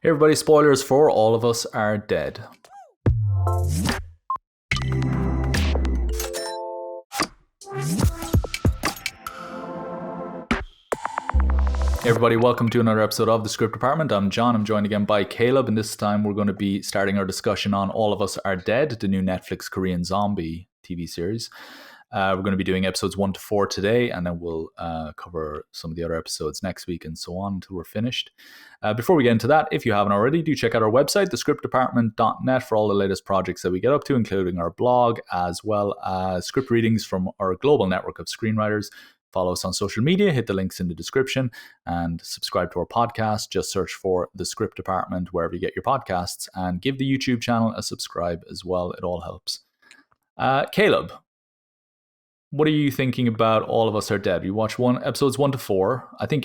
Hey everybody, spoilers for All of Us Are Dead. Hey everybody, welcome to another episode of The Script Department. I'm John, I'm joined again by Caleb, and this time we're going to be starting our discussion on All of Us Are Dead, the new Netflix Korean zombie TV series. We're going to be doing episodes 1 to 4 today, and then we'll cover some of the other episodes next week and so on until we're finished. Before we get into that, if you haven't already, do check out our website, thescriptdepartment.net, for all the latest projects that we get up to, including our blog, as well as script readings from our global network of screenwriters. Follow us on social media, hit the links in the description, and subscribe to our podcast. Just search for The Script Department wherever you get your podcasts, and give the YouTube channel a subscribe as well. It all helps. Caleb, what are you thinking about All of Us Are Dead? You watched episodes 1 to 4. I think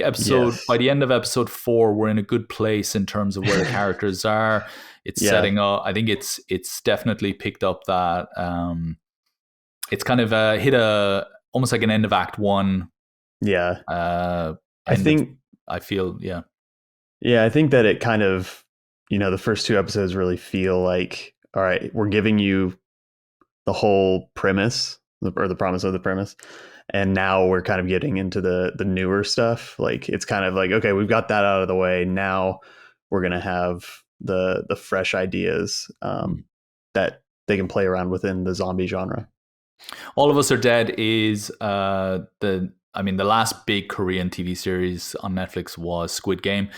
by the end of episode 4, we're in a good place in terms of where the characters are. It's setting up. I think it's definitely picked up that it's kind of hit almost like an end of Act 1. Yeah. I feel. Yeah, I think that it kind of, the first 2 episodes really feel like, all right, we're giving you the whole premise or the promise of the premise. And now we're kind of getting into the newer stuff. Like, it's kind of like, okay, we've got that out of the way. Now we're going to have the fresh ideas that they can play around within the zombie genre. All of Us Are Dead is the last big Korean TV series on Netflix was Squid Game.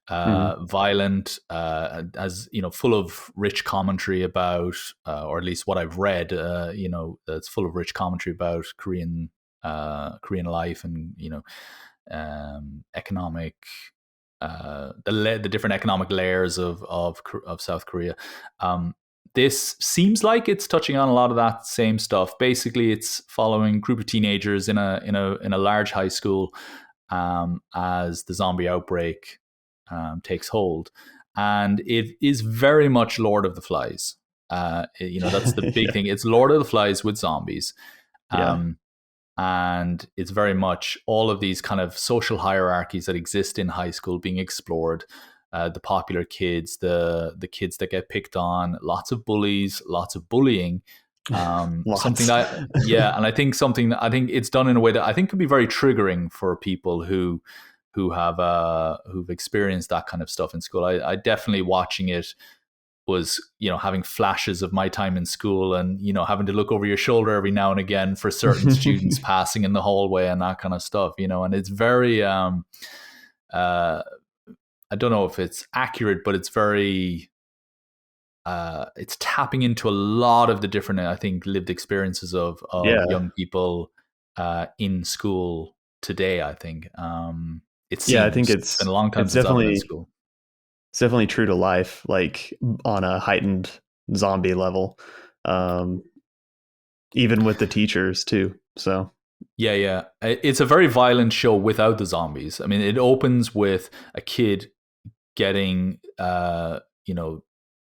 Violent, as full of rich commentary about, or at least what I've read, it's full of rich commentary about Korean life and economic, the different economic layers of South Korea. This seems like it's touching on a lot of that same stuff. Basically, it's following a group of teenagers in a large high school as the zombie outbreak takes hold, and it is very much Lord of the Flies. That's the big thing. It's Lord of the Flies with zombies, and it's very much all of these kind of social hierarchies that exist in high school being explored. The popular kids, the kids that get picked on, lots of bullies, lots of bullying. Something that, and I think it's done in a way that I think could be very triggering for people who've experienced that kind of stuff in school. I definitely, watching it, was having flashes of my time in school, and having to look over your shoulder every now and again for certain students passing in the hallway and that kind of stuff. And it's very I don't know if it's accurate, but it's very it's tapping into a lot of the different, I think, lived experiences of young people in school today. I think I think it's been a long time since I've been in school. It's definitely true to life, like on a heightened zombie level, even with the teachers too. So yeah, it's a very violent show without the zombies. I mean, it opens with a kid getting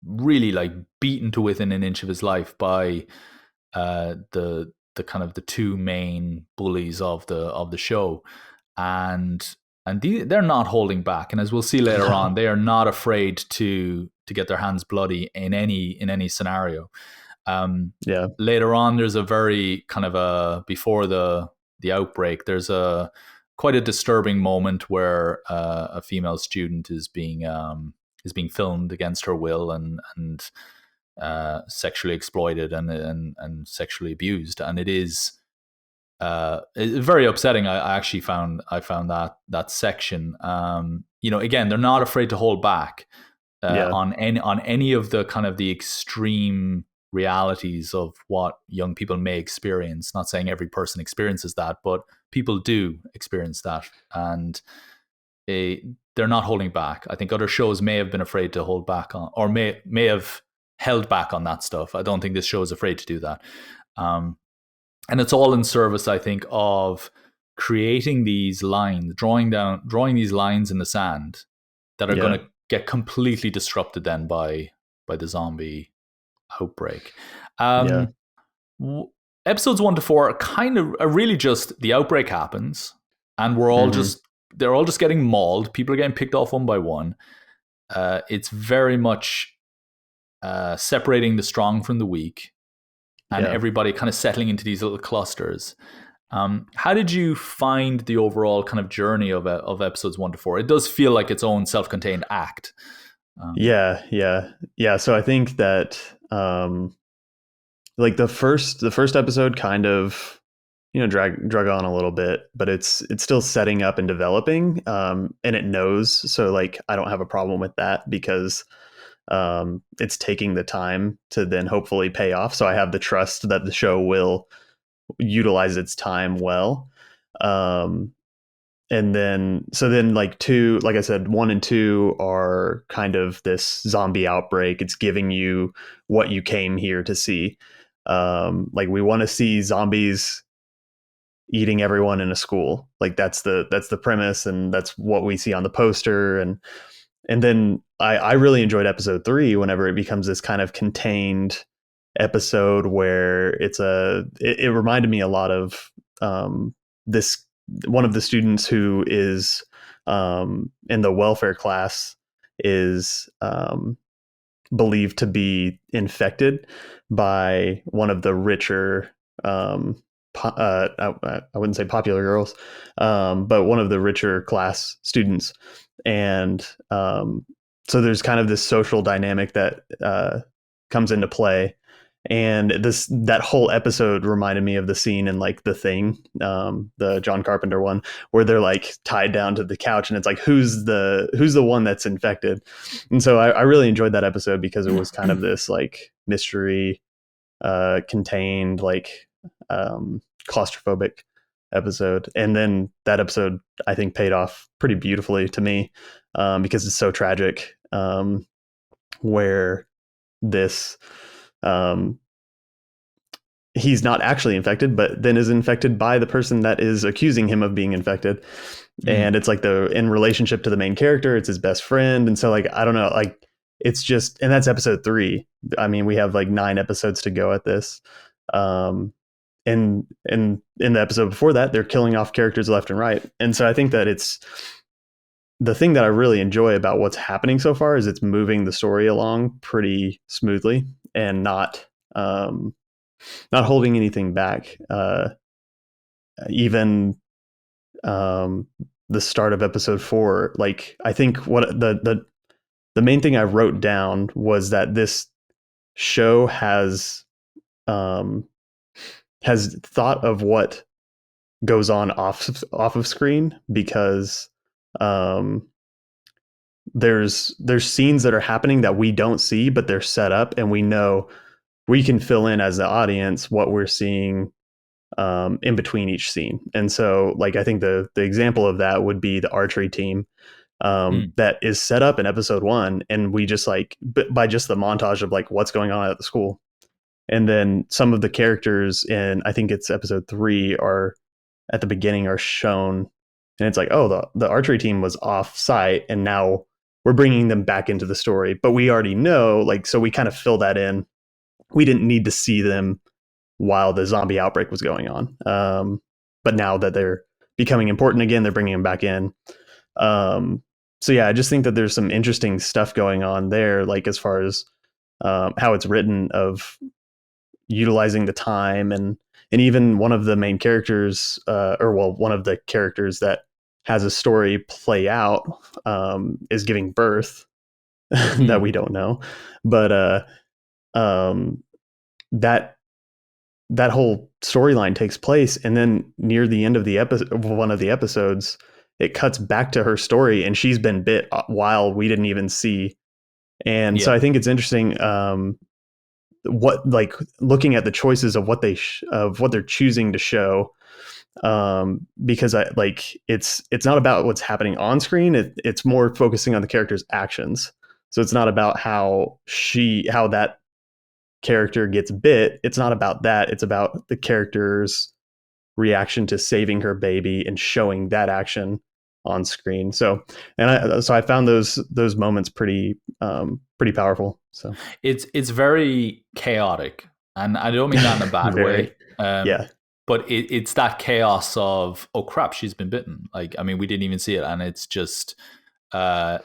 really like beaten to within an inch of his life by the kind of the 2 main bullies of the show, and they're not holding back, and as we'll see later on, they are not afraid to get their hands bloody in any scenario. Later on, there's a very kind of before the outbreak, there's quite a disturbing moment where a female student is being filmed against her will and sexually exploited and sexually abused, and it is very upsetting. I actually found that section. Again, they're not afraid to hold back on any of the kind of the extreme realities of what young people may experience. Not saying every person experiences that, but people do experience that, and they're not holding back. I think other shows may have been afraid to hold back on, or may have held back on that stuff. I don't think this show is afraid to do that. And it's all in service, I think, of creating these lines, drawing these lines in the sand that are going to get completely disrupted then by the zombie outbreak. Episodes 1 to 4 are really just the outbreak happens, and we're all they're all just getting mauled. People are getting picked off one by one, it's very much separating the strong from the weak, and Yeah. everybody kind of settling into these little clusters. How did you find the overall kind of journey of episodes 1 to 4? It does feel like its own self-contained act. Yeah. So I think that like the first episode kind of drug on a little bit, but it's still setting up and developing, and it knows. So like I don't have a problem with that because it's taking the time to then hopefully pay off. So I have the trust that the show will utilize its time well. Um, and then like two, like I said, 1 and 2 are kind of this zombie outbreak. It's giving you what you came here to see. Like we want to see zombies eating everyone in a school. Like that's the premise, and that's what we see on the poster. And then I really enjoyed episode 3 whenever it becomes this kind of contained episode where it reminded me a lot of this one of the students who is in the welfare class is believed to be infected by one of the richer I wouldn't say popular girls, but one of the richer class students. And so there's kind of this social dynamic that comes into play. And that whole episode reminded me of the scene in like The Thing, the John Carpenter one, where they're like tied down to the couch, and it's like who's the one that's infected. And so I really enjoyed that episode because it was kind of this like mystery, contained, like claustrophobic episode. And then that episode I think paid off pretty beautifully to me, because it's so tragic, where this he's not actually infected, but then is infected by the person that is accusing him of being infected. And it's like in relationship to the main character, it's his best friend. And so like, I don't know, like it's just, and that's episode 3. I mean, we have like 9 episodes to go at this. And in the episode before that, they're killing off characters left and right. And so I think that it's the thing that I really enjoy about what's happening so far is it's moving the story along pretty smoothly and not holding anything back. Even the start of episode 4, like I think what the main thing I wrote down was that this show has thought of what goes on off of screen, because there's scenes that are happening that we don't see, but they're set up, and we know we can fill in as the audience what we're seeing in between each scene. And so like I think the example of that would be the archery team, that is set up in episode 1, and we just like by just the montage of like what's going on at the school. And then some of the characters in, I think it's episode 3, are at the beginning are shown, and it's like, oh, the archery team was off site, and now we're bringing them back into the story. But we already know, like, so we kind of fill that in. We didn't need to see them while the zombie outbreak was going on. But now that they're becoming important again, they're bringing them back in. So yeah, I just think that there's some interesting stuff going on there, like as far as how it's written, of utilizing the time, and even one of the main characters, one of the characters that has a story play out, is giving birth that we don't know, but that whole storyline takes place, and then near the end of the episode, one of the episodes, it cuts back to her story, and she's been bit while we didn't even see. And so I think it's interesting, what, like, looking at the choices of what they're choosing to show, because it's not about what's happening on screen. It's more focusing on the character's actions. So it's not about how that character gets bit. It's not about that. It's about the character's reaction to saving her baby and showing that action on screen. So I found those moments pretty powerful. So it's very chaotic, and I don't mean that in a bad way. Yeah. But it's that chaos of, oh crap, she's been bitten. Like, I mean, we didn't even see it, and it's just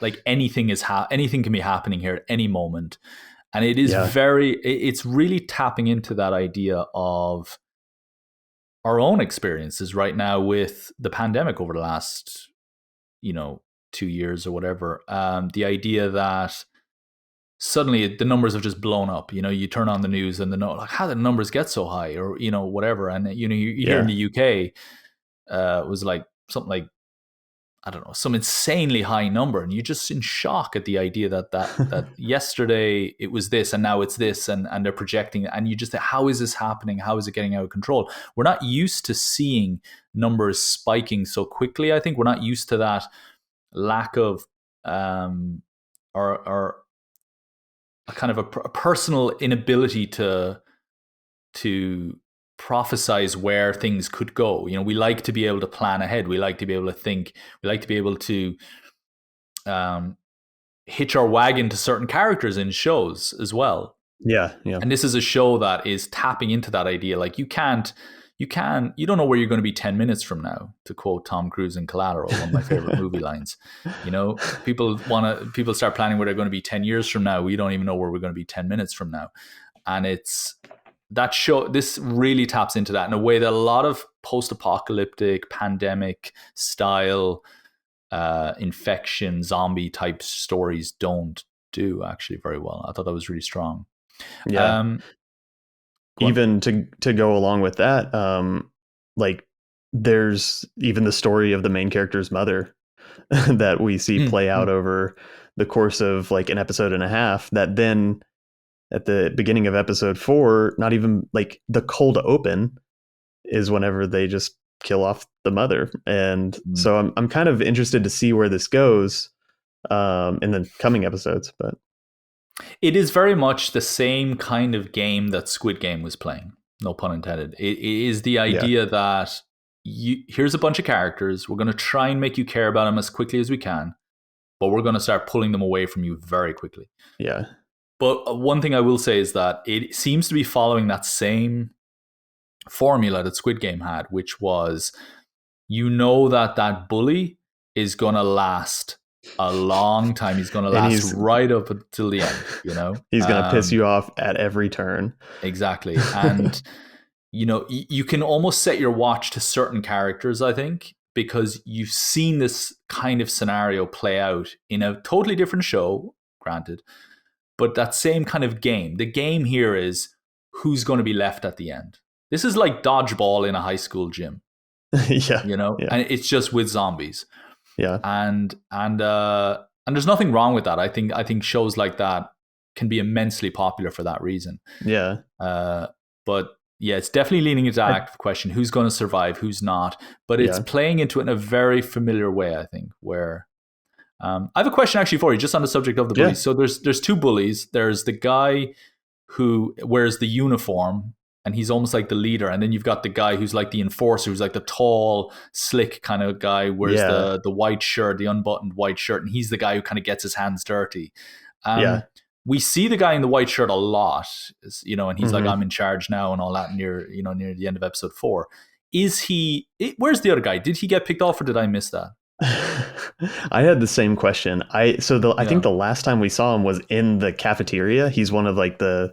like anything can be happening here at any moment, and it is Yeah. it's really tapping into that idea of our own experiences right now with the pandemic over the last, 2 years or whatever. The idea that suddenly the numbers have just blown up. You turn on the news and like, how did the numbers get so high, or whatever. And you hear in Yeah. the UK, it was like something like, I don't know, some insanely high number, and you're just in shock at the idea that yesterday it was this and now it's this, and they're projecting it, and you just think, how is this happening? How is it getting out of control? We're not used to seeing numbers spiking so quickly. I think we're not used to that lack of or a kind of a personal inability to prophesize where things could go. We like to be able to plan ahead. We like to be able to think. We like to be able to hitch our wagon to certain characters in shows as well. Yeah. Yeah. And this is a show that is tapping into that idea. Like you don't know where you're going to be 10 minutes from now, to quote Tom Cruise in Collateral, one of my favorite movie lines. People start planning where they're going to be 10 years from now. We don't even know where we're going to be 10 minutes from now. And it's that show, this really taps into that in a way that a lot of post-apocalyptic pandemic style infection zombie type stories don't do actually very well. I thought that was really strong. Yeah. Even to go along with that, like there's even the story of the main character's mother that we see play out over the course of like an episode and a half, that then at the beginning of episode 4, not even like the cold open is whenever they just kill off the mother. And so I'm kind of interested to see where this goes in the coming episodes. But it is very much the same kind of game that Squid Game was playing. No pun intended. It is the idea that here's a bunch of characters. We're going to try and make you care about them as quickly as we can, but we're going to start pulling them away from you very quickly. Yeah. But one thing I will say is that it seems to be following that same formula that Squid Game had, which was, that bully is going to last a long time. He's going to last right up until the end, He's going to piss you off at every turn. Exactly. And, you can almost set your watch to certain characters, I think, because you've seen this kind of scenario play out in a totally different show, granted, but that same kind of game. The game here is who's going to be left at the end. This is like dodgeball in a high school gym. Yeah. And it's just with zombies. Yeah. And there's nothing wrong with that. I think shows like that can be immensely popular for that reason. Yeah. But yeah, it's definitely leaning into that active question: who's going to survive, who's not. But it's playing into it in a very familiar way, I think. Where I have a question actually for you, just on the subject of the bullies. So there's two bullies. There's the guy who wears the uniform, and he's almost like the leader. And then you've got the guy who's like the enforcer, who's like the tall, slick kind of guy, wears the white shirt, the unbuttoned white shirt. And he's the guy who kind of gets his hands dirty. We see the guy in the white shirt a lot, and he's like, I'm in charge now and all that near the end of episode 4. Where's the other guy? Did he get picked off, or did I miss that? I had the same question. I think the last time we saw him was in the cafeteria. He's one of like the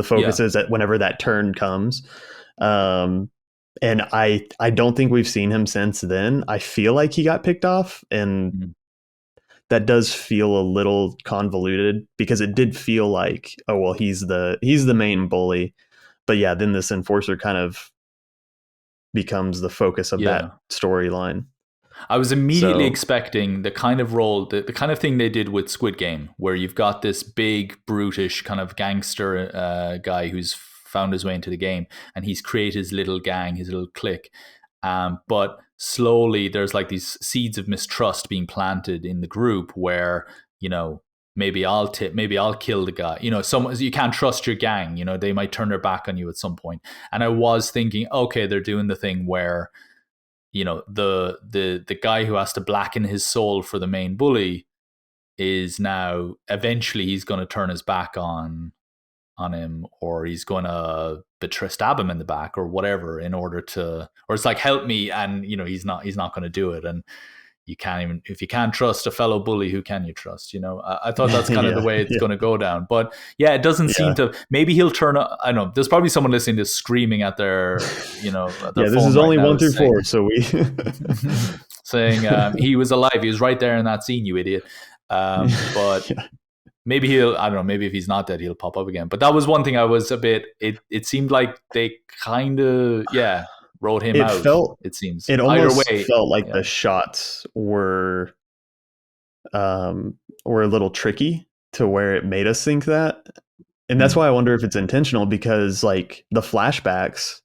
focuses that whenever that turn comes. And I don't think we've seen him since then. I feel like he got picked off, and that does feel a little convoluted, because it did feel like, oh well, he's the main bully. But yeah, then this enforcer kind of becomes the focus of that storyline. I was immediately expecting the kind of role, the kind of thing they did with Squid Game, where you've got this big, brutish kind of gangster guy who's found his way into the game, and he's created his little gang, his little clique. But slowly there's like these seeds of mistrust being planted in the group where, maybe I'll kill the guy. You can't trust your gang. They might turn their back on you at some point. And I was thinking, okay, they're doing the thing where, the guy who has to blacken his soul for the main bully is now eventually he's going to turn his back on him, or he's going to stab him in the back or whatever, in order to, or it's like, help me, and he's not going to do it. And you can't even, if you can't trust a fellow bully, who can you trust? I thought that's kind of the Yeah, way it's yeah, going to go down. But yeah, it doesn't seem yeah. to. Maybe he'll turn. I don't know. There's probably someone listening to screaming at their, at their Yeah, this phone is right only now, one through saying, four, so we saying he was alive. He was right there in that scene, you idiot. But yeah. maybe he'll, I don't know, maybe if he's not dead, he'll pop up again. But that was one thing I was a bit, it seemed like they kind of, yeah, wrote him It out, felt it seems. it Either almost way, felt like yeah. the shots were a little tricky to where it made us think that. And that's why I wonder if it's intentional, because like the flashbacks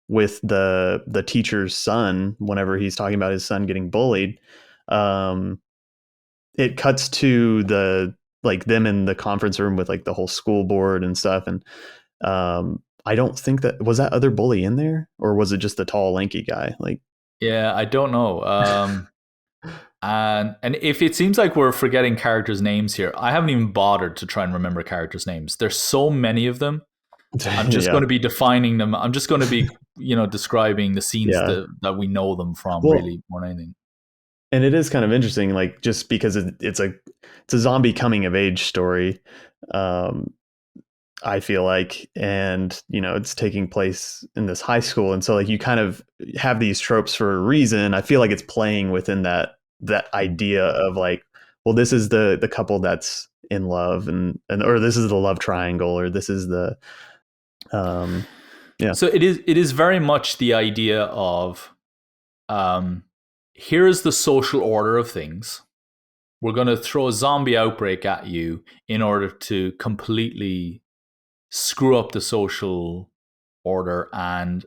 with the teacher's son, whenever he's talking about his son getting bullied, um it cuts to the like them in the conference room with like the whole school board and stuff. And I don't think that was that other bully in there, or was it just the tall lanky guy? Like, Yeah, I don't know. And if it seems like we're forgetting characters' names here, I haven't even bothered to try and remember characters' names. There's so many of them. I'm just going yeah, to be defining them. I'm just going to be, describing the scenes yeah. that we know them from, Well, really, more than anything. and it is kind of interesting, like just because it's a zombie coming of age story. Um, I feel like, and it's taking place in this high school, and so like you kind of have these tropes for a reason. I feel like it's playing within that idea of like, well, this is the couple that's in love, and or this is the love triangle, or this is the yeah, So it is very much the idea of, here is the social order of things. We're going to throw a zombie outbreak at you in order to completely screw up the social order and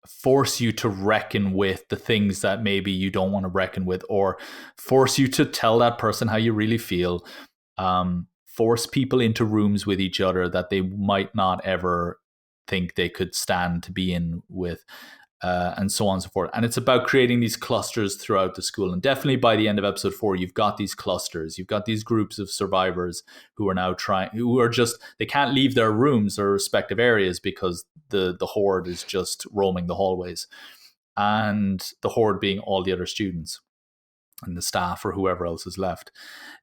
force you to reckon with the things that maybe you don't want to reckon with, or force you to tell that person how you really feel, force people into rooms with each other that they might not ever think they could stand to be in with, and so on and so forth. And it's about creating these clusters throughout the school. And definitely by the end of episode 4, you've got these clusters. You've got these groups of survivors who are now they can't leave their rooms or respective areas because the horde is just roaming the hallways. And the horde being all the other students and the staff or whoever else is left.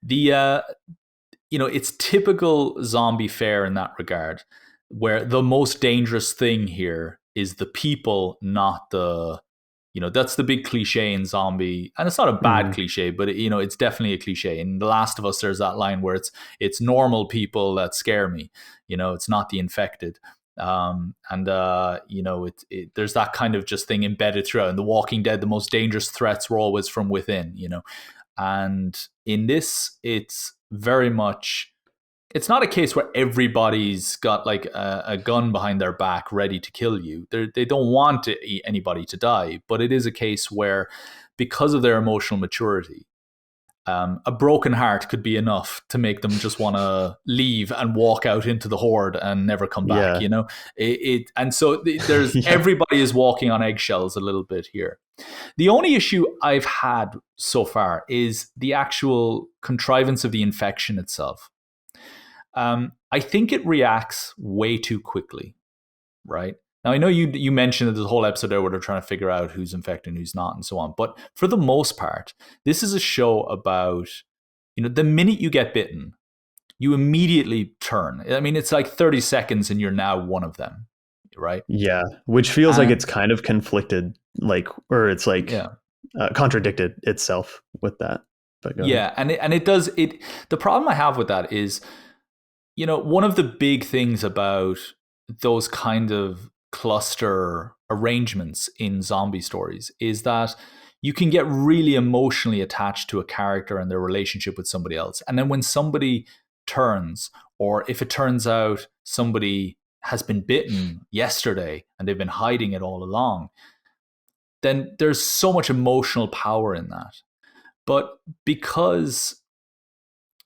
It's typical zombie fare in that regard, where the most dangerous thing here is the people, not that's the big cliche in zombie. And it's not a bad cliche, but it's definitely a cliche. In The Last of Us, there's that line where it's normal people that scare me. It's not the infected. There's that kind of just thing embedded throughout. In The Walking Dead, the most dangerous threats were always from within, and in this, it's very much, it's not a case where everybody's got like a gun behind their back ready to kill you. They don't want anybody to die, but it is a case where, because of their emotional maturity, a broken heart could be enough to make them just want to leave and walk out into the horde and never come back. yeah, And so there's yeah, everybody is walking on eggshells a little bit here. The only issue I've had so far is the actual contrivance of the infection itself. I think it reacts way too quickly, right? Now, I know you mentioned that there's a whole episode there where they're trying to figure out who's infected and who's not and so on. But for the most part, this is a show about, the minute you get bitten, you immediately turn. I mean, it's like 30 seconds and you're now one of them, right? yeah. Which feels like And it's kind of conflicted, like, or it's like yeah. contradicted itself with that. But go ahead. Yeah, and it does it. The problem I have with that is, one of the big things about those kind of cluster arrangements in zombie stories is that you can get really emotionally attached to a character and their relationship with somebody else. And then when somebody turns, or if it turns out somebody has been bitten yesterday and they've been hiding it all along, then there's so much emotional power in that. But because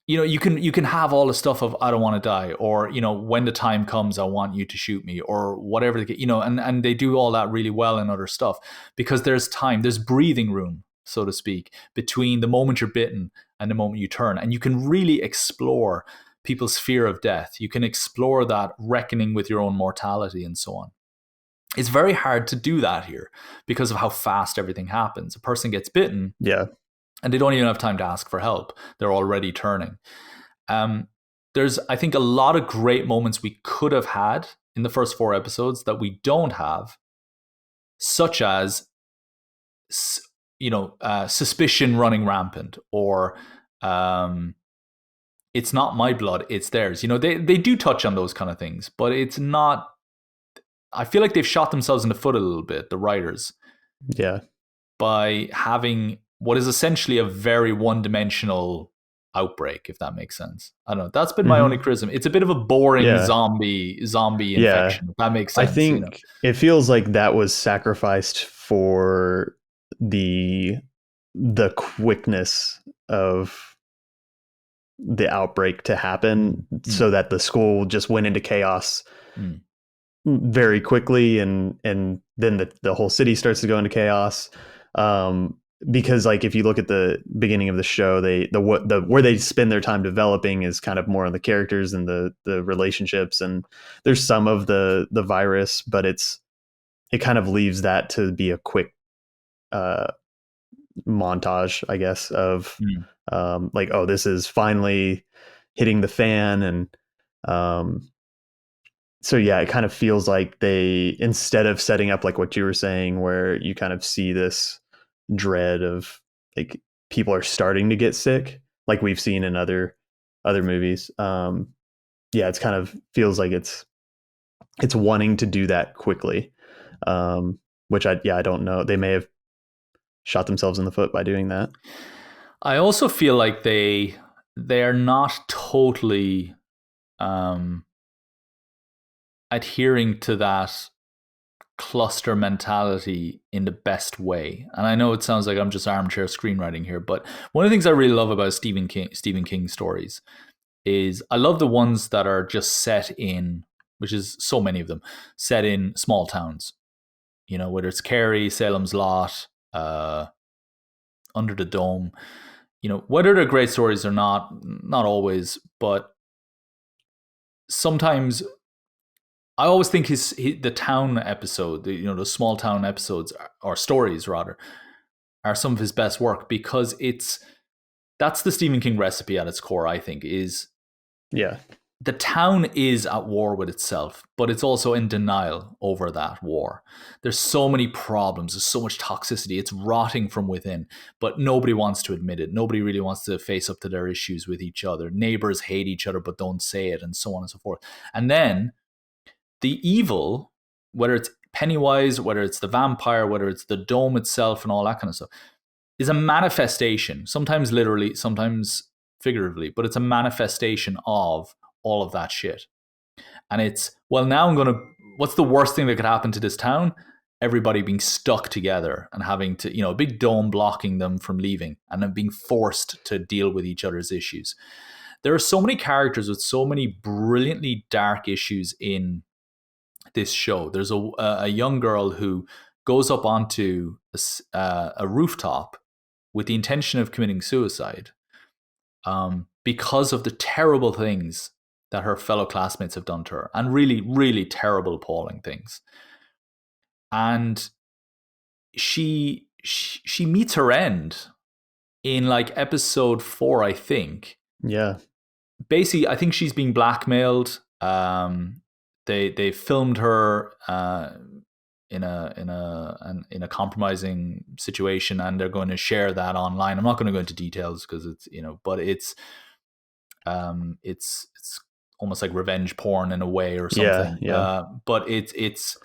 you can have all the stuff of, I don't want to die, or when the time comes I want you to shoot me, or whatever, and they do all that really well in other stuff, because there's breathing room, so to speak, between the moment you're bitten and the moment you turn, and you can really explore people's fear of death. You can explore that reckoning with your own mortality and so on. It's very hard to do that here because of how fast everything happens. A person gets bitten, Yeah, and they don't even have time to ask for help. They're already turning. There's, I think, a lot of great moments we could have had in the first 4 episodes that we don't have, such as, suspicion running rampant, or it's not my blood, it's theirs. They do touch on those kind of things, but it's not. I feel like they've shot themselves in the foot a little bit, the writers. Yeah. By having what is essentially a very one-dimensional outbreak, if that makes sense. I don't know. That's been my only criticism. It's a bit of a boring zombie infection, if that makes sense. I think it feels like that was sacrificed for the quickness of the outbreak to happen, so that the school just went into chaos very quickly, and then the whole city starts to go into chaos. Because like if you look at the beginning of the show, where they spend their time developing is kind of more on the characters and the relationships, and there's some of the virus, but it kind of leaves that to be a quick montage, I guess, of like, oh, this is finally hitting the fan, and so yeah, it kind of feels like they, instead of setting up like what you were saying, where you kind of see this dread of like people are starting to get sick, like we've seen in other movies. It's kind of feels like it's wanting to do that quickly, which I don't know. They may have shot themselves in the foot by doing that. I also feel like they're not totally adhering to that cluster mentality in the best way. And I know it sounds like I'm just armchair screenwriting here, but one of the things I really love about Stephen King stories is I love the ones that are just set in, which is so many of them, set in small towns. Whether it's Carrie, Salem's Lot, Under the Dome. Whether they're great stories or not always, but sometimes I always think the town episode, the small town episodes, or stories rather, are some of his best work, because that's the Stephen King recipe at its core, I think, is the town is at war with itself, but it's also in denial over that war. There's so many problems, there's so much toxicity, it's rotting from within, but nobody wants to admit it. Nobody really wants to face up to their issues with each other. Neighbors hate each other but don't say it, and so on and so forth. And then the evil, whether it's Pennywise, whether it's the vampire, whether it's the dome itself and all that kind of stuff, is a manifestation, sometimes literally, sometimes figuratively, but it's a manifestation of all of that shit. And it's, well, now what's the worst thing that could happen to this town? Everybody being stuck together and having to, a big dome blocking them from leaving, and then being forced to deal with each other's issues. There are so many characters with so many brilliantly dark issues in this show. There's a young girl who goes up onto a rooftop with the intention of committing suicide, because of the terrible things that her fellow classmates have done to her, and really, really terrible, appalling things. And she meets her end in like episode 4, I think. Yeah. Basically, I think she's being blackmailed. They filmed her in a compromising situation, and they're going to share that online. I'm not going to go into details because it's but it's almost like revenge porn in a way or something. Yeah. But it's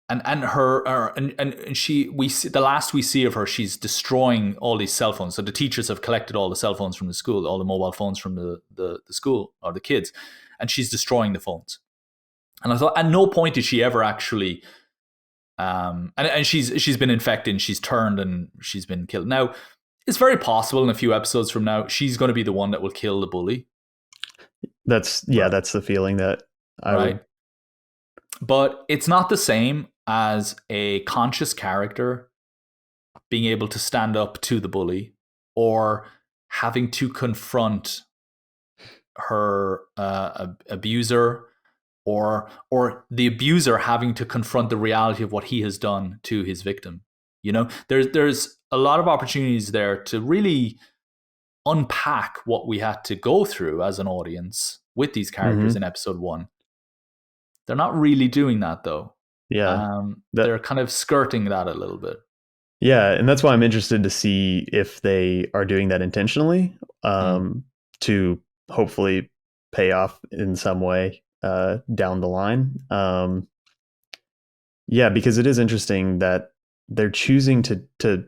and she, we see, the last we see of her, she's destroying all these cell phones. So the teachers have collected all the cell phones from the school, all the mobile phones from the school, or the kids, and she's destroying the phones. And I thought, at no point did she ever actually, and she's been infected, and she's turned, and she's been killed. Now, it's very possible in a few episodes from now, she's going to be the one that will kill the bully. That's the feeling that I would. But it's not the same as a conscious character being able to stand up to the bully, or having to confront her abuser, or the abuser having to confront the reality of what he has done to his victim. There's a lot of opportunities there to really unpack what we had to go through as an audience with these characters in episode 1. They're not really doing that though. Yeah. They're kind of skirting that a little bit. Yeah, and that's why I'm interested to see if they are doing that intentionally, to hopefully pay off in some way down the line. Yeah, because it is interesting that they're choosing to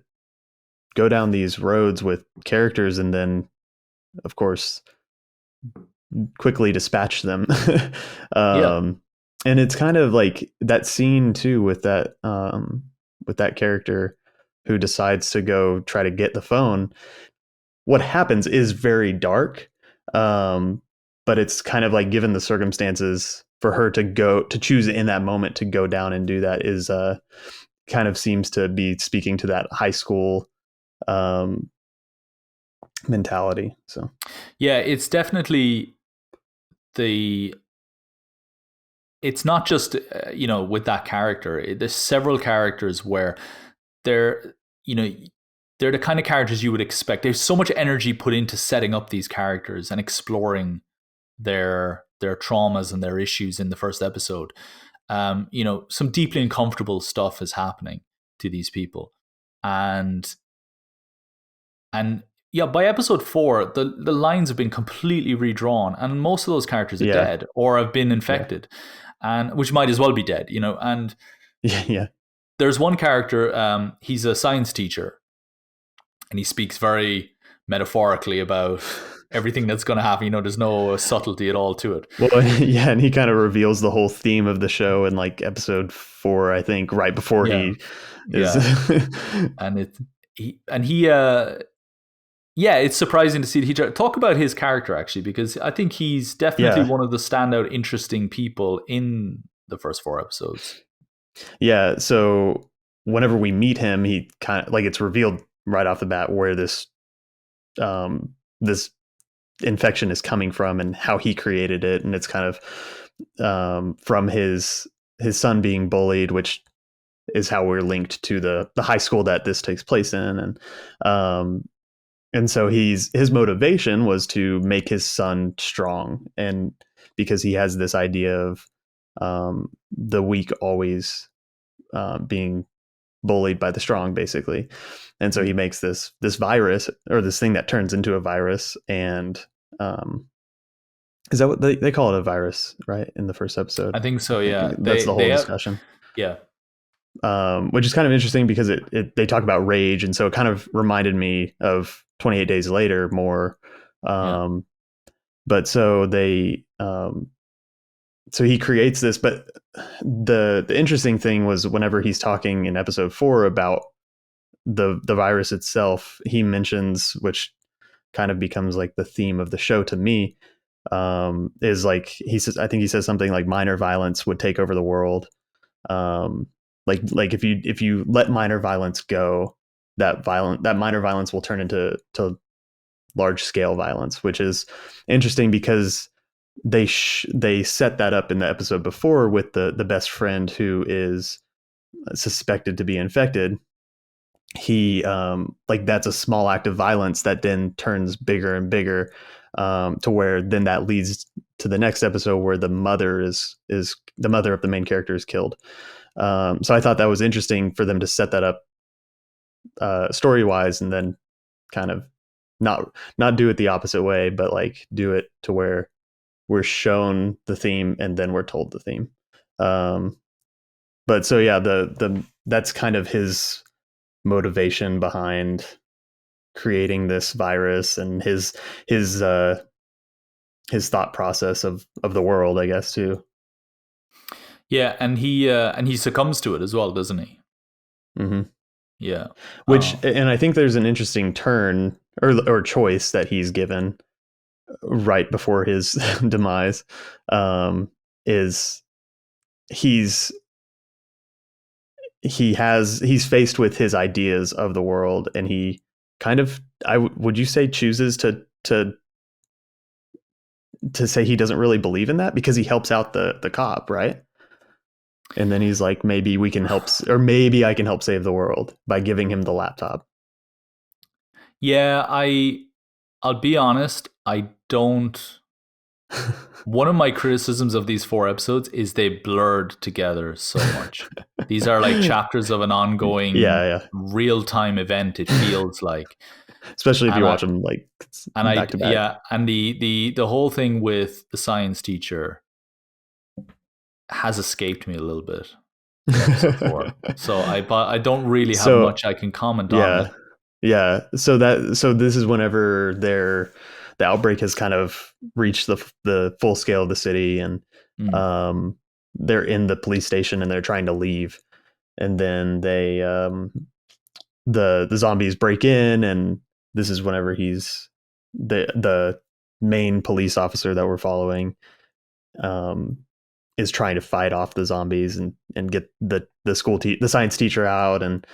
go down these roads with characters and then, of course, quickly dispatch them. And it's kind of like that scene too with that character who decides to go try to get the phone. What happens is very dark, but it's kind of like, given the circumstances, for her to choose in that moment to go down and do that is kind of seems to be speaking to that high school mentality. So yeah, it's definitely it's not just with that character. There's several characters where they're the kind of characters you would expect. There's so much energy put into setting up these characters and exploring their traumas and their issues in the first episode. Some deeply uncomfortable stuff is happening to these people, and yeah, by episode 4, the lines have been completely redrawn, and most of those characters are dead or have been infected, and which might as well be dead, And there's one character, he's a science teacher, and he speaks very metaphorically about everything that's going to happen. There's no subtlety at all to it. Well, yeah, and he kind of reveals the whole theme of the show in like episode 4, I think, right before he is. It's surprising to see that he talk about his character, actually, because I think he's definitely one of the standout, interesting people in the first 4 episodes. Yeah, so whenever we meet him, he kind of like, it's revealed right off the bat where this infection is coming from and how he created it, and it's kind of from his son being bullied, which is how we're linked to the high school that this takes place in, and so his motivation was to make his son strong, and because he has this idea of the weak always being bullied by the strong, basically. And so he makes this virus, or this thing that turns into a virus. And is that what they call it, a virus, right? In the first episode, I think so. Yeah, that's the whole discussion. Yeah. Which is kind of interesting because they talk about rage, and so it kind of reminded me of 28 Days Later more. But so they so he creates this, but the interesting thing was whenever he's talking in episode 4 about the virus itself, he mentions, which kind of becomes like the theme of the show to me, is like, he says something like minor violence would take over the world. Like if you let minor violence go, that minor violence will turn into large scale violence, which is interesting because they set that up in the episode before with the best friend who is suspected to be infected. He like, that's a small act of violence that then turns bigger and bigger, to where then that leads to the next episode where the mother is the mother of the main character is killed. So I thought that was interesting for them to set that up story wise, and then kind of not do it the opposite way, but like do it to where we're shown the theme and then we're told the theme. But so yeah, that's kind of his motivation behind creating this virus, and his thought process of the world, I guess, too. Yeah, and he succumbs to it as well, doesn't he? Mm-hmm. Yeah. Which, and I think there's an interesting turn or choice that he's given right before his demise, is he's faced with his ideas of the world, and he kind of, would you say, chooses to say he doesn't really believe in that, because he helps out the cop, right? And then he's like, maybe we can help, or maybe I can help save the world by giving him the laptop. Yeah, I'll be honest, I don't. One of my criticisms of these 4 episodes is they blurred together so much. These are like chapters of an ongoing Yeah, real time event, it feels like. especially if And you watch them like back to back. yeah, and the whole thing with the science teacher has escaped me a little bit in episode 4. So I don't really have So much I can comment on it. yeah, yeah. So this is whenever the outbreak has kind of reached the full scale of the city, and Mm, um, they're in the police station and they're trying to leave, and then the zombies break in, and this is whenever he's the main police officer that we're following um, is trying to fight off the zombies and get the science teacher out, and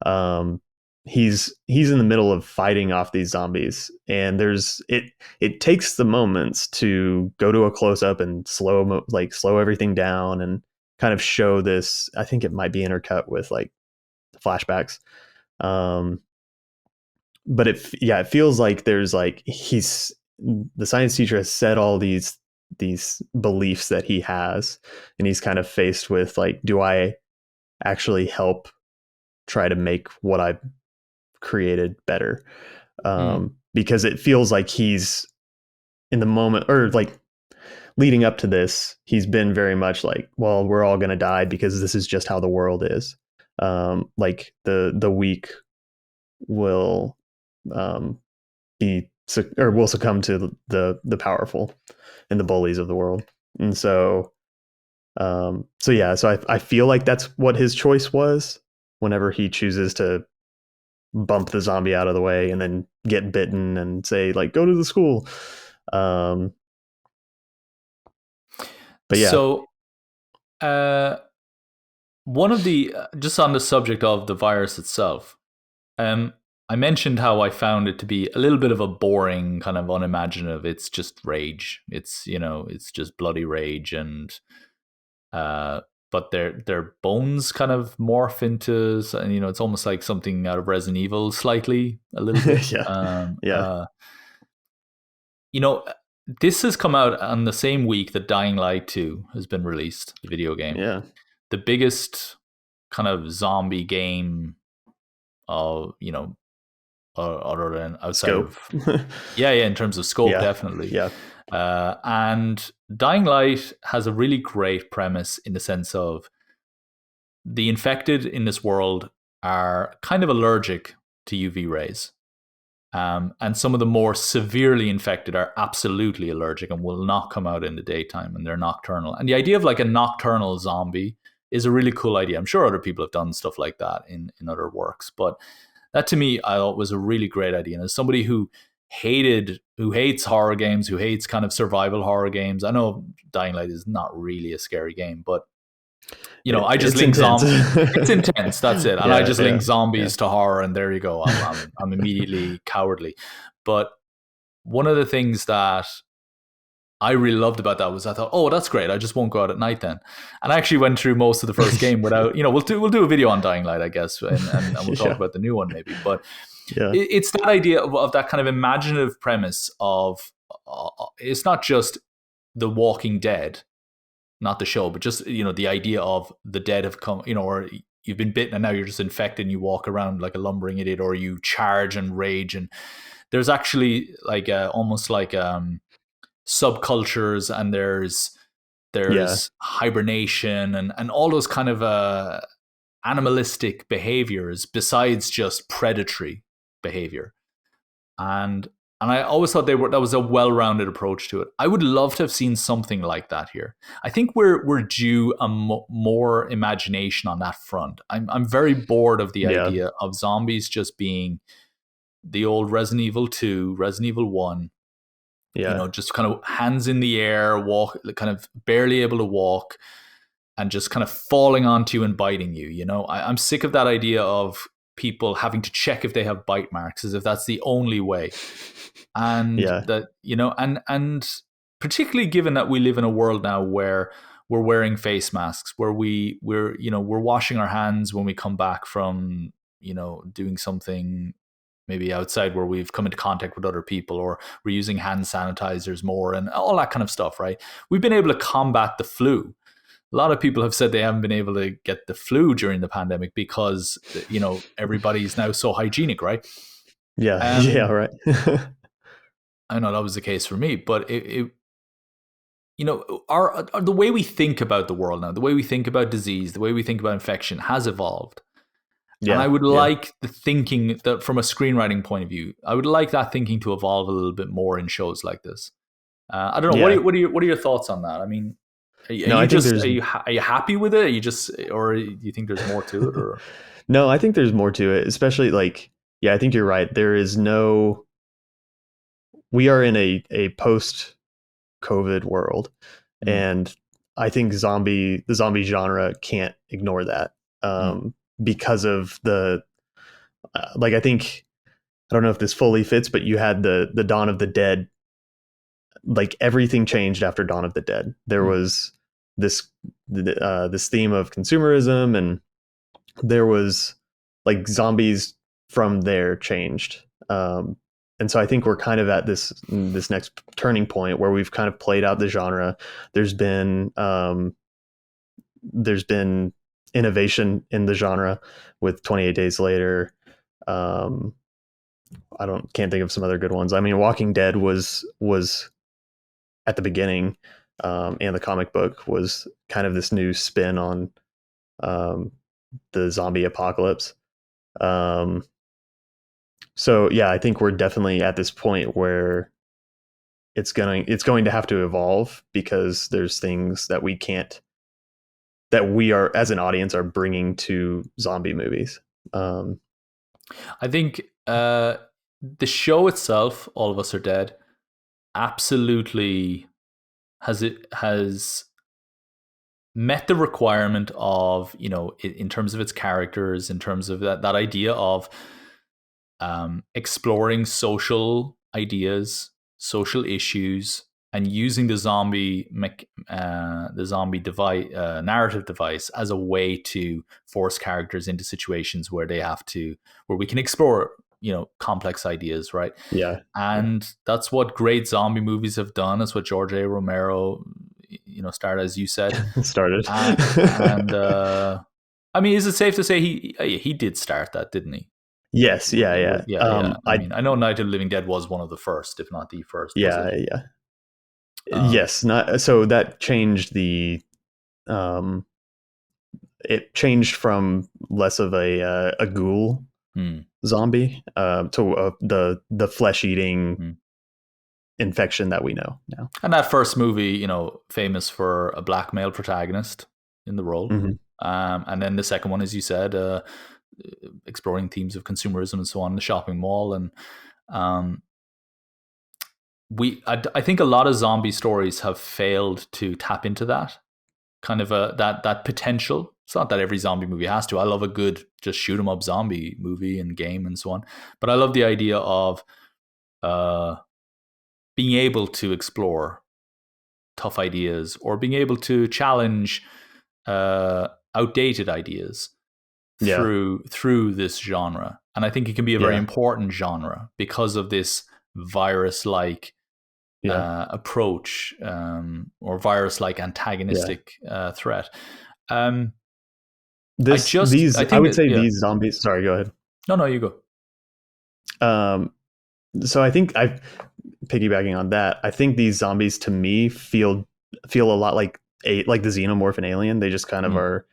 um, he's in the middle of fighting off these zombies, and it takes the moments to go to a close up and slow everything down and kind of show this. I think it might be intercut with like flashbacks, um, but it feels like there's like the science teacher has said all these beliefs that he has, and he's kind of faced with like, do I actually help try to make what I've created better? mm. Because it feels like he's in the moment, or like leading up to this, he's been very much like, well, we're all going to die because this is just how the world is. Like the weak will um, or will succumb to the powerful and the bullies of the world. And so I feel like that's what his choice was whenever he chooses to bump the zombie out of the way and then get bitten and say like, go to the school. Um, but yeah, So, uh, one of the just on the subject of the virus itself, um, I mentioned how I found it to be a little bit of a boring, kind of unimaginative. It's just rage. It's it's just bloody rage, and uh, but their bones kind of morph into, and it's almost like something out of Resident Evil, slightly, a little bit. yeah, yeah, You know, this has come out on the same week that Dying Light 2 has been released, the video game. yeah, The biggest kind of zombie game of, other than outside scope. of, yeah, in terms of scope, Yeah, definitely. yeah, And Dying Light has a really great premise in the sense of the infected in this world are kind of allergic to UV rays. And some of the more severely infected are absolutely allergic and will not come out in the daytime, and they're nocturnal. And the idea of like a nocturnal zombie is a really cool idea. I'm sure other people have done stuff like that in other works, but that to me I thought was a really great idea. And as somebody who hates horror games, who hates kind of survival horror games, I know Dying Light is not really a scary game, but I just it's link intense. It's intense. That's it. And I Yeah, just yeah, link yeah. zombies to horror, and there you go. I'm immediately cowardly. But one of the things that I really loved about that was I thought, oh, that's great. I just won't go out at night then. And I actually went through most of the first game without, we'll do a video on Dying Light, I guess, and we'll talk Yeah, about the new one maybe. But yeah, it's that idea of that kind of imaginative premise of it's not just The Walking Dead, not the show, but just the idea of the dead have come, or you've been bitten and now you're just infected and you walk around like a lumbering idiot, or you charge and rage. And there's actually like almost like subcultures, and yeah, there's hibernation and all those kind of animalistic behaviors besides just predatory behavior. And I always thought that was a well-rounded approach to it. I would love to have seen something like that here. I think we're due a more imagination on that front. I'm very bored of the yeah, idea of zombies just being the old Resident Evil 2, Resident Evil 1, yeah. just kind of hands in the air, walk, kind of barely able to walk, and just kind of falling onto you and biting you. I'm sick of that idea of people having to check if they have bite marks as if that's the only way. And Yeah, that, and particularly given that we live in a world now where we're wearing face masks, where we're washing our hands when we come back from doing something maybe outside where we've come into contact with other people, or we're using hand sanitizers more and all that kind of stuff, right? We've been able to combat the flu. A lot of people have said they haven't been able to get the flu during the pandemic because, everybody's now so hygienic, right? Yeah, yeah, right. I know that was the case for me, but our the way we think about the world now, the way we think about disease, the way we think about infection has evolved. Yeah, and I would yeah. like the thinking that, from a screenwriting point of view, I would like that thinking to evolve a little bit more in shows like this. I don't know. Yeah. What are your thoughts on that? I mean, are No, you I think just there's are you happy with it? Are you just, or do you think there's more to it? Or no, I think there's more to it, especially like, yeah, I think you're right. There is no, we are in a post COVID world, and I think the zombie genre can't ignore that, because of the like, I think, I don't know if this fully fits, but you had the Dawn of the Dead. Like, everything changed after Dawn of the Dead. There was this this theme of consumerism, and there was, like, zombies from there changed. And so I think we're kind of at this next turning point where we've kind of played out the genre. There's been innovation in the genre with 28 Days Later. Can't think of some other good ones. I mean, Walking Dead was at the beginning, and the comic book was kind of this new spin on the zombie apocalypse. So yeah, I think we're definitely at this point where it's going to have to evolve, because there's things that we are, as an audience, are bringing to zombie movies. I think the show itself, All of Us Are Dead, absolutely has met the requirement of, in terms of its characters, in terms of that idea of exploring social ideas, social issues, and using the zombie device, narrative device, as a way to force characters into situations where we can explore, complex ideas, right? Yeah. And that's what great zombie movies have done. That's what George A. Romero, started, as you said. Started. And I mean, is it safe to say he did start that, didn't he? Yes. Yeah. Yeah. I mean, I know Night of the Living Dead was one of the first, if not the first. Yeah. Yes. Not so that changed it changed from less of a ghoul zombie to the flesh eating infection that we know now. And that first movie, famous for a black male protagonist in the role. And then the second one, as you said, exploring themes of consumerism and so on in the shopping mall. And I think a lot of zombie stories have failed to tap into that kind of that potential. It's not that every zombie movie has to. I love a good just shoot 'em up zombie movie and game and so on. But I love the idea of being able to explore tough ideas, or being able to challenge outdated ideas through this genre. And I think it can be a very important genre because of this virus-like approach, or virus-like antagonistic threat. I would say these zombies. Sorry, go ahead. No, you go. So I think piggybacking on that, I think these zombies, to me, feel a lot like the xenomorph in Alien. They just kind of are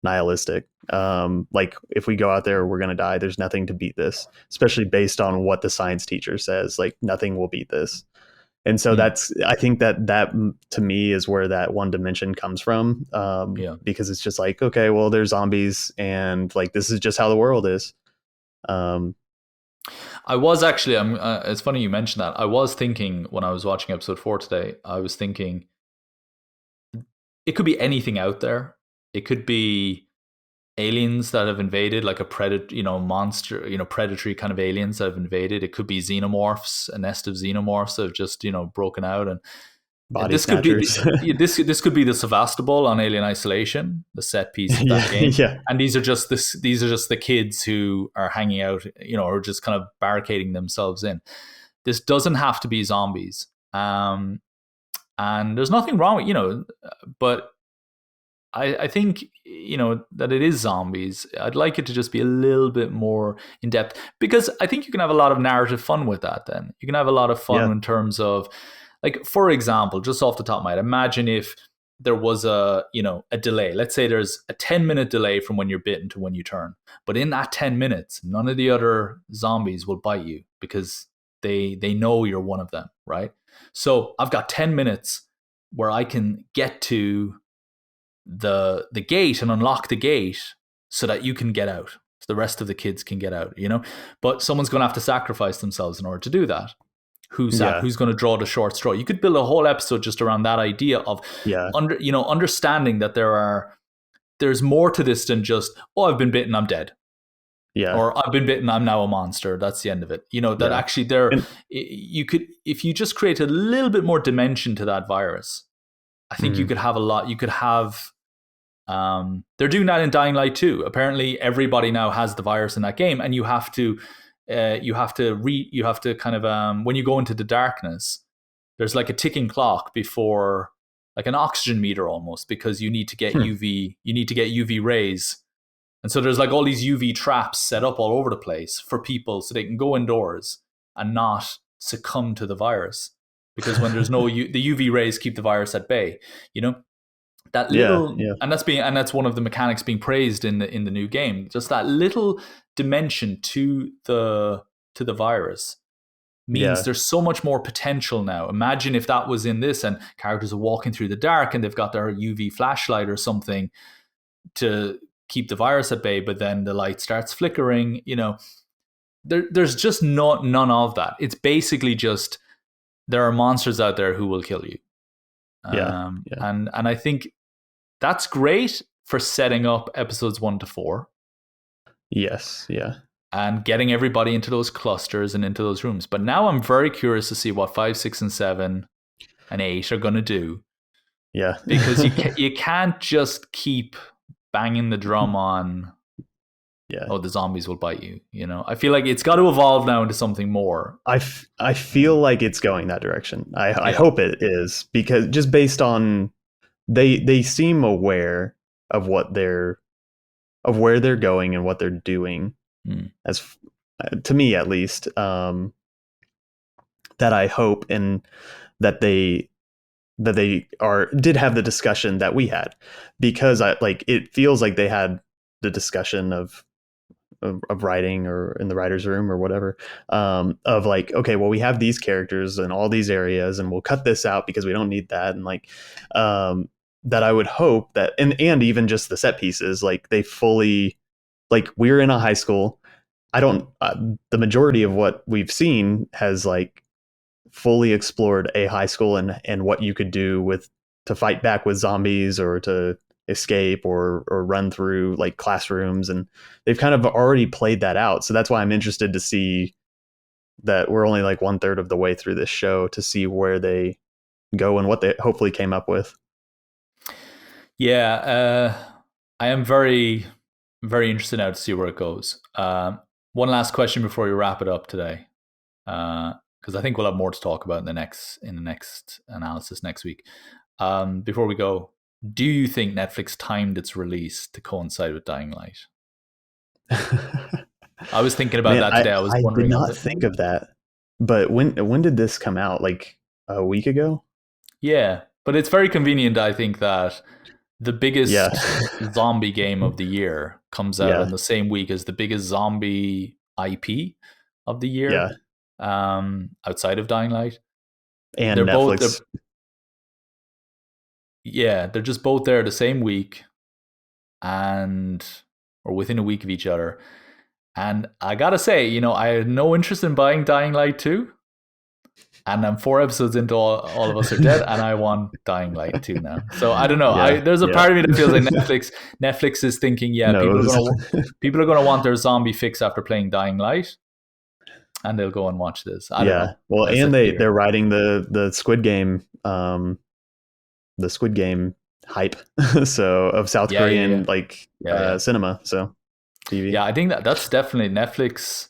nihilistic. Like, if we go out there, we're gonna die. There's nothing to beat this, especially based on what the science teacher says. Like, nothing will beat this. And so I think that to me is where that one dimension comes from. Because it's just like, okay, well, there's zombies, and like, this is just how the world is. I was actually, it's funny you mentioned that. I was thinking, when I was watching episode 4 today, I was thinking it could be anything out there. It could be aliens that have invaded, like a predator, monster, predatory kind of aliens that have invaded. It could be xenomorphs, a nest of xenomorphs that have just, broken out. And body This could be snatchers. this could be the Sevastopol on Alien Isolation, the set piece of that game. Yeah. And these are just the kids who are hanging out, or just kind of barricading themselves in. This doesn't have to be zombies. And there's nothing wrong with, but I think, that it is zombies. I'd like it to just be a little bit more in depth, because I think you can have a lot of narrative fun with that. Then you can have a lot of fun in terms of, like, for example, just off the top of my head, imagine if there was a delay. Let's say there's a 10-minute delay from when you're bitten to when you turn. But in that 10 minutes, none of the other zombies will bite you because they know you're one of them, right? So I've got 10 minutes where I can get to the gate and unlock the gate so that you can get out. So the rest of the kids can get out, But someone's going to have to sacrifice themselves in order to do that. Who's going to draw the short straw? You could build a whole episode just around that idea of understanding that there's more to this than just, I've been bitten, I'm dead. Yeah. Or I've been bitten, I'm now a monster. That's the end of it. Actually you could, if you just create a little bit more dimension to that virus, I think you could have a lot. You could have, they're doing that in Dying Light 2. Apparently everybody now has the virus in that game, and you have to kind of, when you go into the darkness, there's like a ticking clock before, like an oxygen meter almost, because you need to get UV rays. And so there's like all these UV traps set up all over the place for people so they can go indoors and not succumb to the virus. Because when there's no the UV rays keep the virus at bay, that little, and that's one of the mechanics being praised in the new game. Just that little dimension to the virus means there's so much more potential now. Imagine if that was in this, and characters are walking through the dark and they've got their UV flashlight or something to keep the virus at bay, but then the light starts flickering. There's just none of that. It's basically just, there are monsters out there who will kill you. And I think that's great for setting up episodes 1 to 4. Yes, yeah. And getting everybody into those clusters and into those rooms. But now I'm very curious to see what 5, 6, and 7 and 8 are going to do. Yeah. Because you can't just keep banging the drum on, the zombies will bite you. I feel like it's got to evolve now into something more. I feel like it's going that direction. I hope it is, because just based on they seem aware of where they're going and what they're doing, as to me at least. That I hope, and that they did have the discussion that we had, because it feels like they had the discussion of writing, or in the writer's room or whatever, of like, okay, well, we have these characters in all these areas and we'll cut this out because we don't need that. And that I would hope that, and even just the set pieces, like they fully, like, we're in a high school. The majority of what we've seen has like fully explored a high school and what you could do to fight back with zombies, or to escape, or run through like classrooms, and they've kind of already played that out. So that's why I'm interested to see that we're only like 1/3 of the way through this show, to see where they go and what they hopefully came up with. I am very, very interested now to see where it goes. One last question before we wrap it up today, because I think we'll have more to talk about in the next analysis next week. Before we go, do you think Netflix timed its release to coincide with Dying Light? I was thinking about that today. I was wondering. I did not think of that. But when did this come out? Like a week ago? Yeah, but it's very convenient, I think, that the biggest zombie game of the year comes out in the same week as the biggest zombie IP of the year, outside of Dying Light. And they're Netflix. They're just both there the same week, or within a week of each other. And I gotta say, I had no interest in buying Dying Light 2. And I'm 4 episodes into all of Us Are Dead, and I want Dying Light 2 now. So I don't know. There's a part of me that feels like Netflix is thinking, people are going to want their zombie fix after playing Dying Light. and they'll go and watch this. I don't know. Well, That's and it here. they're writing the Squid Game hype, so of South Korean cinema, so TV. Yeah, I think that's definitely Netflix.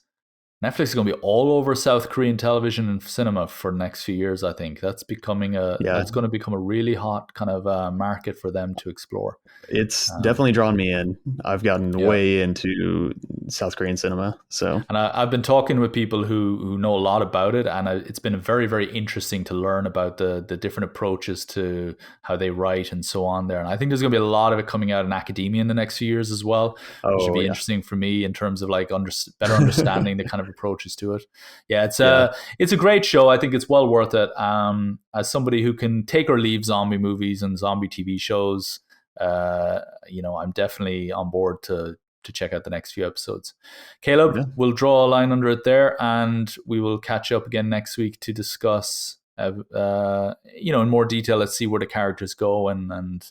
Netflix is going to be all over South Korean television and cinema for the next few years. I think that's that's going to become a really hot kind of market for them to explore. It's definitely drawn me in. I've gotten way into South Korean cinema. So, and I've been talking with people who know a lot about it, and it's been very, very interesting to learn about the different approaches to how they write and so on there. And I think there's going to be a lot of it coming out in academia in the next few years as well, which should be interesting for me in terms of like better understanding the kind of approaches to it. Yeah, it's a great show. I think it's well worth it. As somebody who can take or leave zombie movies and zombie TV shows, I'm definitely on board to check out the next few episodes. Caleb, we'll draw a line under it there, and we will catch up again next week to discuss, in more detail. Let's see where the characters go, and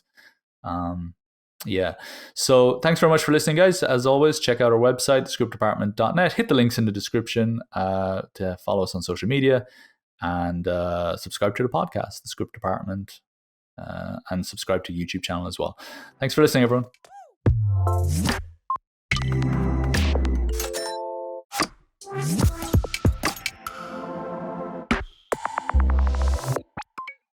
So thanks very much for listening, guys. As always, check out our website, thescriptdepartment.net. Hit the links in the description to follow us on social media, and subscribe to the podcast, The Script Department. And subscribe to YouTube channel as well. Thanks for listening, everyone.